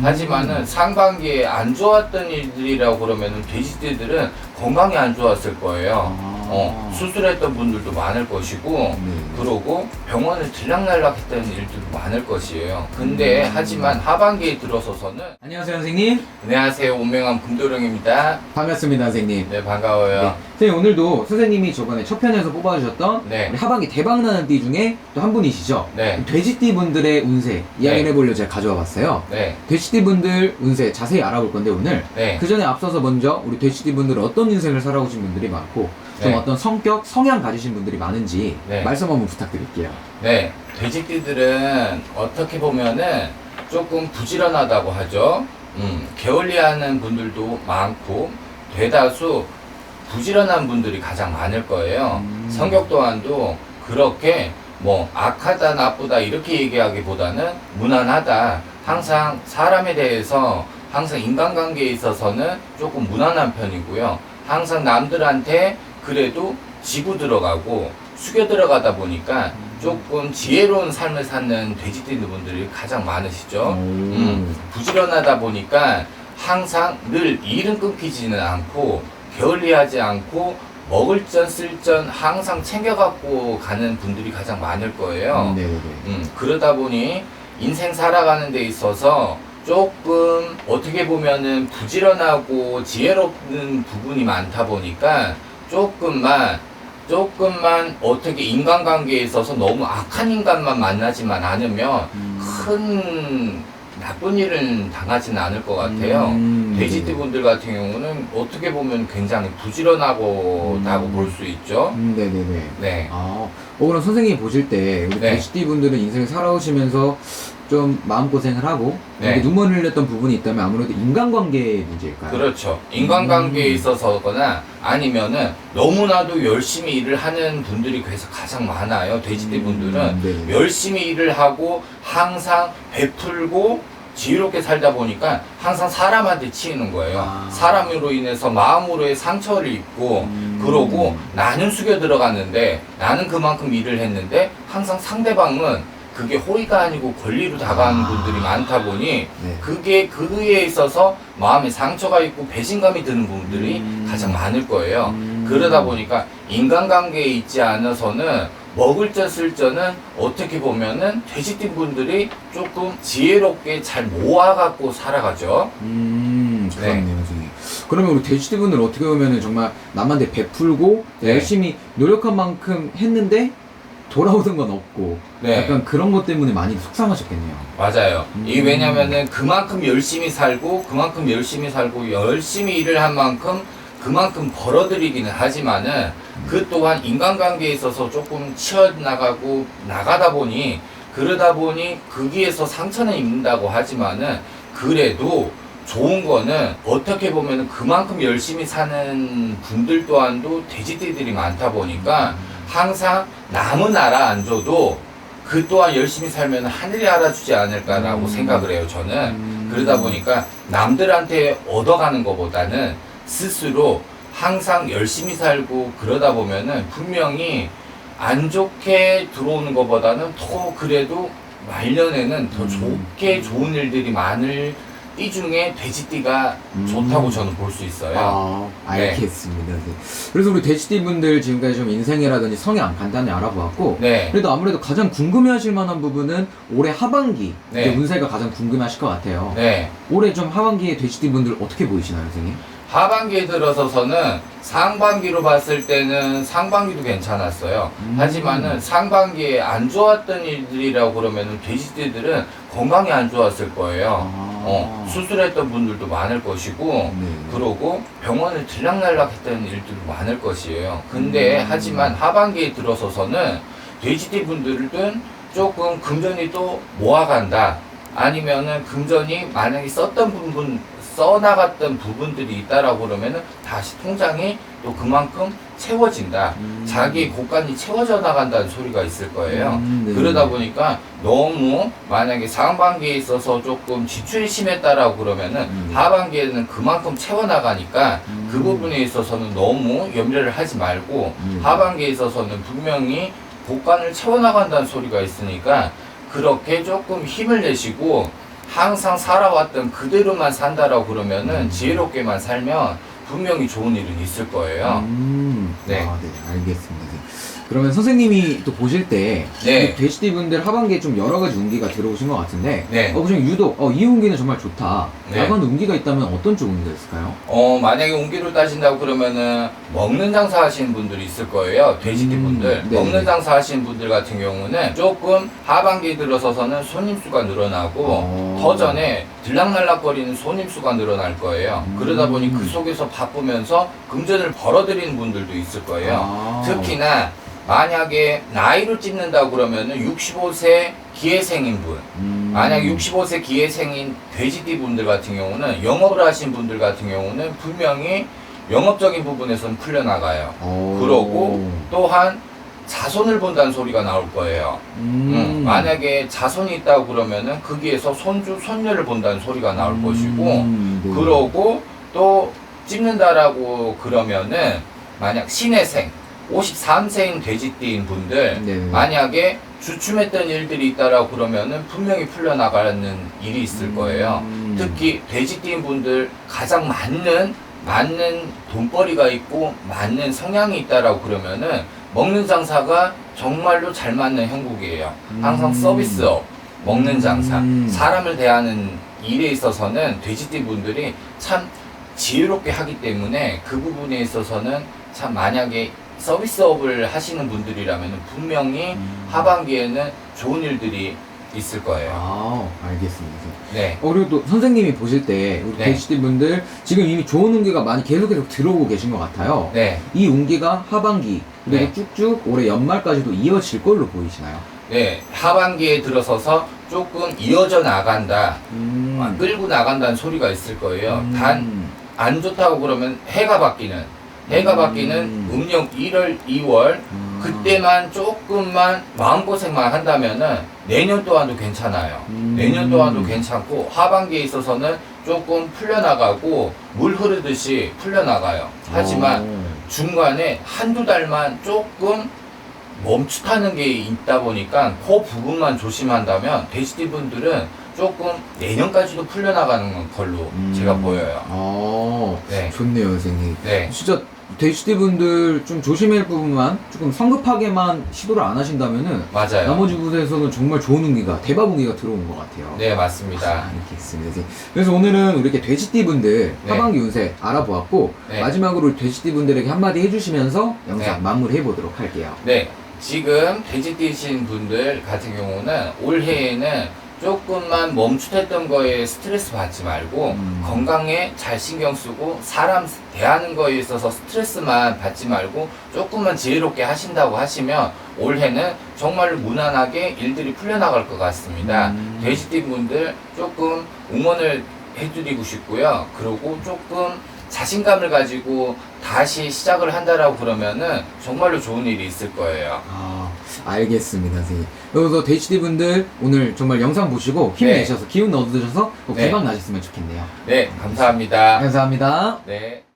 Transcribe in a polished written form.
하지만은 상반기에 안 좋았던 일들이라고 그러면은 돼지띠들은 건강이 안 좋았을 거예요. 수술했던 분들도 많을 것이고, 그러고 병원을 들락날락했던 일들도 많을 것이에요. 근데 하지만 하반기에 들어서서는 안녕하세요 선생님. 안녕하세요, 온명한 금도령입니다. 반갑습니다 선생님. 네, 반가워요. 선생님 오늘도 선생님이 저번에 첫 편에서 뽑아주셨던 네. 우리 하반기 대박나는 띠 중에 또 한 분이시죠. 네. 돼지띠 분들의 운세 이야기를 해보려고 제가 가져와 봤어요. 네. 돼지띠 분들 운세 자세히 알아볼 건데 오늘 네. 그 전에 앞서서 먼저 우리 돼지띠 분들은 어떤 인생을 살아오신 분들이 많고 좀 네. 어떤 성격, 성향 가지신 분들이 많은지 네. 말씀 한번 부탁드릴게요. 네, 돼지띠들은 어떻게 보면은 조금 부지런하다고 하죠. 게을리하는 분들도 많고 대다수 부지런한 분들이 가장 많을 거예요. 성격 또한도 그렇게 뭐 악하다 나쁘다 이렇게 얘기하기보다는 무난하다. 항상 사람에 대해서 항상 인간관계에 있어서는 조금 무난한 편이고요. 항상 남들한테 그래도 지고 들어가고 숙여 들어가다 보니까 조금 지혜로운 삶을 사는 돼지띠 분들이 가장 많으시죠. 부지런하다 보니까 항상 늘 일은 끊기지는 않고 게을리하지 않고 먹을 전 쓸 전 항상 챙겨갖고 가는 분들이 가장 많을 거예요. 그러다 보니 인생 살아가는 데 있어서 조금 어떻게 보면은 부지런하고 지혜롭는 부분이 많다 보니까 조금만 어떻게 인간관계에 있어서 너무 악한 인간만 만나지만 않으면 큰 나쁜 일은 당하지는 않을 것 같아요. 돼지띠 분들 같은 경우는 어떻게 보면 굉장히 부지런하고 볼 수 있죠. 네네네. 네. 그럼 선생님이 보실 때 우리 네. 돼지띠 분들은 인생을 살아오시면서 좀 마음고생을 하고 네. 이렇게 눈물을 흘렸던 부분이 있다면 아무래도 인간관계 문제일까요? 그렇죠. 인간관계에 있어서거나 아니면은 너무나도 열심히 일을 하는 분들이 그래서 가장 많아요. 돼지띠 분들은 열심히 일을 하고 항상 베풀고 지혜롭게 살다 보니까 항상 사람한테 치이는 거예요. 사람으로 인해서 마음으로의 상처를 입고 그러고 나는 숙여 들어갔는데 나는 그만큼 일을 했는데 항상 상대방은 그게 호의가 아니고 권리로 다가가는 분들이 많다 보니 그에 있어서 마음에 상처가 있고 배신감이 드는 분들이 가장 많을 거예요. 그러다 보니까 인간관계에 있지 않아서는 먹을 줄 쓸 줄은 어떻게 보면은 돼지띠 분들이 조금 지혜롭게 잘 모아갖고 살아가죠. 그렇네요, 선생님. 그러면 우리 돼지띠 분들 어떻게 보면은 정말 남한테 베풀고 열심히 노력한 만큼 했는데 돌아오던 건 없고 약간 그런 것 때문에 많이 속상하셨겠네요. 맞아요. 이게 왜냐면은 그만큼 열심히 살고 열심히 일을 한 만큼 그만큼 벌어들이기는 하지만은 그 또한 인간관계에 있어서 조금 치어나가고 나가다 보니 그러다 보니 거기에서 상처는 입는다고 하지만은 그래도 좋은 거는 어떻게 보면은 그만큼 열심히 사는 분들 또한도 돼지띠들이 많다 보니까 항상 남은 알아 안 줘도 그 또한 열심히 살면 하늘이 알아주지 않을까라고 생각을 해요, 저는. 그러다 보니까 남들한테 얻어가는 것보다는 스스로 항상 열심히 살고 그러다 보면은 분명히 안 좋게 들어오는 것보다는 더 그래도 말년에는 더 좋게 좋은 일들이 많을 띠 중에 돼지띠가 좋다고 저는 볼 수 있어요. 알겠습니다. 그래서 우리 돼지띠 분들 지금까지 좀 인생이라든지 성향 간단히 알아보았고 그래도 아무래도 가장 궁금해하실 만한 부분은 올해 하반기 이제 운세가 가장 궁금해하실 것 같아요. 올해 좀 하반기에 돼지띠 분들 어떻게 보이시나요, 선생님? 하반기에 들어서서는 상반기로 봤을 때는 상반기도 괜찮았어요. 하지만은 상반기에 안 좋았던 일들이라고 그러면은 돼지띠들은 건강이 안 좋았을 거예요. 수술했던 분들도 많을 것이고 그러고 병원을 들락날락했던 일들도 많을 것이에요. 근데 하지만 하반기에 들어서서는 돼지띠 분들은 조금 금전이 또 모아간다. 아니면은 금전이 만약에 써나갔던 부분들이 있다라고 그러면은 다시 통장이 또 그만큼 채워진다. 자기 곳간이 채워져 나간다는 소리가 있을 거예요. 그러다 보니까 너무 만약에 상반기에 있어서 조금 지출이 심했다라고 그러면은 하반기에는 그만큼 채워나가니까 그 부분에 있어서는 너무 염려를 하지 말고 하반기에 있어서는 분명히 곳간을 채워나간다는 소리가 있으니까 그렇게 조금 힘을 내시고 항상 살아왔던 그대로만 산다라고 그러면은 지혜롭게만 살면 분명히 좋은 일은 있을 거예요. 네. 아, 네, 알겠습니다. 그러면 선생님이 또 보실 때 네. 돼지띠 분들 하반기에 좀 여러 가지 운기가 들어오신 것 같은데 네. 그중 유독 이 운기는 정말 좋다 네. 라고 하는 운기가 있다면 어떤 쪽 운기가 있을까요? 만약에 운기로 따진다고 그러면은 먹는 장사 하시는 분들이 있을 거예요. 돼지띠 분들. 네. 먹는 장사 하시는 분들 같은 경우는 조금 하반기에 들어서서는 손님 수가 늘어나고 더 전에 들락날락거리는 손님 수가 늘어날 거예요. 그러다 보니 그 속에서 바쁘면서 금전을 벌어들이는 분들도 있을 거예요. 특히나 만약에 나이를 찝는다고 그러면은 65세 기회생인 분, 만약 65세 기회생인 돼지띠 분들 같은 경우는 영업을 하신 분들 같은 경우는 분명히 영업적인 부분에서는 풀려나가요. 그러고 또한 자손을 본다는 소리가 나올 거예요. 만약에 자손이 있다고 그러면은 거기에서 손주, 손녀를 본다는 소리가 나올 것이고, 네. 그러고 또 찝는다라고 그러면은 만약 신혜생, 53세인 돼지띠인 분들 네. 만약에 주춤했던 일들이 있다라고 그러면은 분명히 풀려나가는 일이 있을 거예요. 특히 돼지띠인 분들 가장 맞는 돈벌이가 있고 맞는 성향이 있다라고 그러면은 먹는 장사가 정말로 잘 맞는 형국이에요. 항상 서비스업, 먹는 장사, 사람을 대하는 일에 있어서는 돼지띠 분들이 참 지혜롭게 하기 때문에 그 부분에 있어서는 참 만약에 서비스업을 하시는 분들이라면 분명히 하반기에는 좋은 일들이 있을 거예요. 알겠습니다. 네. 그리고 또 선생님이 보실 때 우리 네. 돼지띠 분들 지금 이미 좋은 운기가 많이 계속 들어오고 계신 것 같아요. 네. 이 운기가 하반기 그리고 네. 쭉쭉 올해 연말까지도 이어질 걸로 보이시나요? 네. 하반기에 들어서서 조금 이어져 나간다, 끌고 나간다는 소리가 있을 거예요. 단 안 좋다고 그러면 해가 바뀌는 음력 1월, 2월 그때만 조금만 마음고생만 한다면은 내년 또한도 괜찮아요. 내년 또한도 괜찮고 하반기에 있어서는 조금 풀려나가고 물 흐르듯이 풀려나가요. 하지만 중간에 한두 달만 조금 멈칫하는 게 있다 보니까 그 부분만 조심한다면 돼지띠 분들은 조금 내년까지도 풀려나가는 걸로 제가 보여요. 네. 좋네요, 선생님. 네. 진짜 돼지띠 분들 좀 조심해야 할 부분만 조금 성급하게만 시도를 안 하신다면은 맞아요. 나머지 부분에서는 정말 좋은 운기가 대박 운기가 들어온 것 같아요. 네, 맞습니다. 알겠습니다. 선생님. 그래서 오늘은 이렇게 돼지띠 분들 네. 하반기 운세 알아보았고 네. 마지막으로 돼지띠 분들에게 한마디 해주시면서 영상 네. 마무리해 보도록 할게요. 네, 지금 돼지띠신 분들 같은 경우는 올해에는 조금만 멈칫했던 거에 스트레스 받지 말고 건강에 잘 신경 쓰고 사람 대하는 거에 있어서 스트레스만 받지 말고 조금만 지혜롭게 하신다고 하시면 올해는 정말로 무난하게 일들이 풀려나갈 것 같습니다. 돼지띠 분들 조금 응원을 해드리고 싶고요. 그리고 조금 자신감을 가지고 다시 시작을 한다라고 그러면은 정말로 좋은 일이 있을 거예요. 알겠습니다, 선생님. 그래서 돼지띠 분들 오늘 정말 영상 보시고 힘내셔서 기운 얻으셔서 꼭 네. 대박 나셨으면 좋겠네요. 네, 감사합니다. 감사합니다. 네.